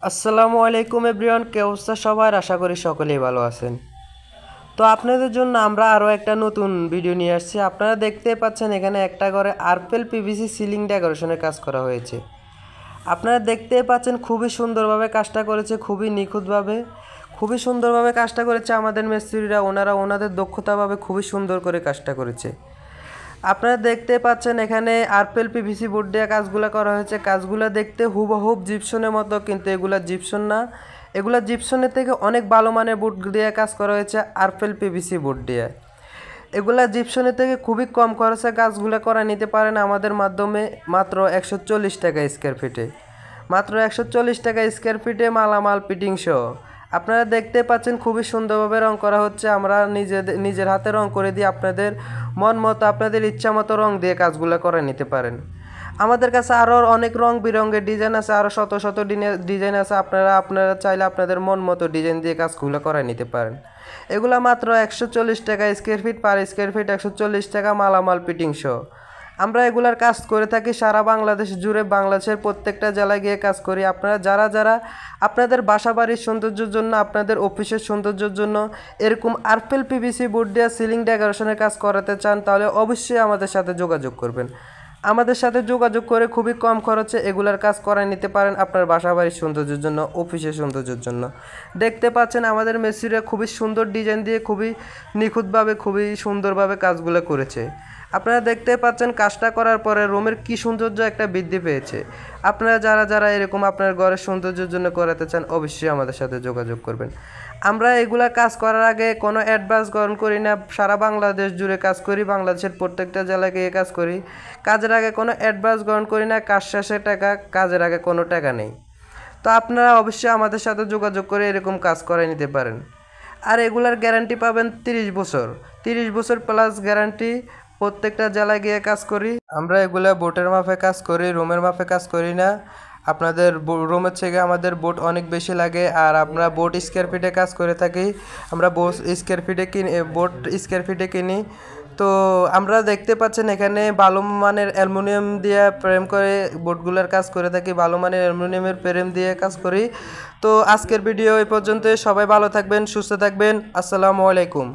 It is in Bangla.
আসসালামু আলাইকুম এভরিওয়ান, কে অবস্থা সবার? আশা করি সকলেই ভালো আছেন। তো আপনাদের জন্য আমরা আরও একটা নতুন ভিডিও নিয়ে আসছি। আপনারা দেখতে পাচ্ছেন এখানে একটা ঘরে আরপেল পিভিসি সিলিং ডেকোরেশনের কাজ করা হয়েছে। আপনারা দেখতে পাচ্ছেন খুবই সুন্দরভাবে কাজটা করেছে, খুবই নিখুঁতভাবে, খুবই সুন্দরভাবে কাজটা করেছে আমাদের মিস্ত্রিরা। ওনারা ওনাদের দক্ষতাভাবে খুবই সুন্দর করে কাজটা করেছে। আপনারা দেখতে পাচ্ছেন এখানে আরপেল পিভিসি বোর্ড দিয়ে কাজগুলো করা হয়েছে। কাজগুলো দেখতে হুবহুব জিপসনের মতো, কিন্তু এগুলা জিপসন না, এগুলা জিপসনের থেকে অনেক ভালো মানের বোর্ড দিয়ে কাজ করা হয়েছে আরপেল পিভিসি বোর্ড দিয়ে। এগুলা জিপসনের থেকে খুবই কম খরচে কাজগুলো করা নিতে পারেন আমাদের মাধ্যমে, মাত্র 140 টাকা স্কোয়ার ফিটে। মাত্র 140 টাকা স্কোয়ার ফিটে মালামাল ফিটিং সহ। আপনারা দেখতে পাচ্ছেন খুবই সুন্দরভাবে রং করা হচ্ছে। আমরা নিজের হাতে রং করে দিয়ে আপনাদের মন মতো, আপনাদের ইচ্ছা মতো রং দিয়ে কাজগুলো করে নিতে পারেন। আমাদের কাছে আরও অনেক রং বেরঙের ডিজাইন আছে, আরও শত শত ডিজাইন আছে। আপনারা চাইলে আপনাদের মন মতো ডিজাইন দিয়ে কাজগুলো করে নিতে পারেন। এগুলা মাত্র 140 টাকা square feet, per square feet 140 টাকা মালামাল ফিটিং সহ। আমরা এগুলার কাজ করে থাকি সারা বাংলাদেশ জুড়ে, বাংলাদেশের প্রত্যেকটা জেলায় গিয়ে কাজ করি। আপনারা যারা আপনাদের বাসা বাড়ির সৌন্দর্যের জন্য, আপনাদের অফিসের সৌন্দর্যের জন্য এরকম আরপেল পিভিসি বোর্ড দিয়ে সিলিং ডেকোরেশনের কাজ করাতে চান, তাহলে অবশ্যই আমাদের সাথে যোগাযোগ করবেন। আমাদের সাথে যোগাযোগ করে খুবই কম খরচে এগুলার কাজ করায় নিতে পারেন আপনার বাসা বাড়ির সৌন্দর্যের জন্য, অফিসের সৌন্দর্যের জন্য। দেখতে পাচ্ছেন আমাদের মিস্ত্রিরা খুবই সুন্দর ডিজাইন দিয়ে, খুবই নিখুঁতভাবে, খুবই সুন্দরভাবে কাজগুলো করেছে। আপনারা দেখতে পাচ্ছেন কাজটা করার পরে রুমের কি সৌন্দর্য একটা বৃদ্ধি পেয়েছে। আপনারা যারা এরকম আপনার ঘরের সৌন্দর্যের জন্য করাতে চান, অবশ্যই আমাদের সাথে যোগাযোগ করবেন। আমরা এগুলা কাজ করার আগে কোনো অ্যাডভান্স গ্রহণ করি না। সারা বাংলাদেশ জুড়ে কাজ করি, বাংলাদেশের প্রত্যেকটা জেলায় গিয়ে কাজ করি। কাজের আগে কোনো অ্যাডভান্স গ্রহণ করি না, কাজ শেষে টাকা, কাজের আগে কোনো টাকা নেই। তো আপনারা অবশ্যই আমাদের সাথে যোগাযোগ করে এরকম কাজ করে নিতে পারেন। আর এগুলার গ্যারান্টি পাবেন 30 বছর, 30 বছর প্লাস গ্যারান্টি। প্রত্যেকটা জেলায় গিয়ে কাজ করি আমরা। এগুলা বোটের মাপে কাজ করি, রুমের মাপে কাজ করি না। আপনাদের রুমের থেকে আমাদের বোট অনেক বেশি লাগে। আর আমরা বোট স্কোয়ার ফিটে কাজ করে থাকি। আমরা বোট স্কোয়ার ফিটে কিনি। তো আমরা দেখতে পাচ্ছেন এখানে ভালো মানের অ্যালুমিনিয়াম দিয়ে ফ্রেম করে বোটগুলোর কাজ করে থাকি, ভালো মানের অ্যালুমিনিয়ামের ফ্রেম দিয়ে কাজ করি। তো আজকের ভিডিও এই পর্যন্ত। সবাই ভালো থাকবেন, সুস্থ থাকবেন। আসসালামু আলাইকুম।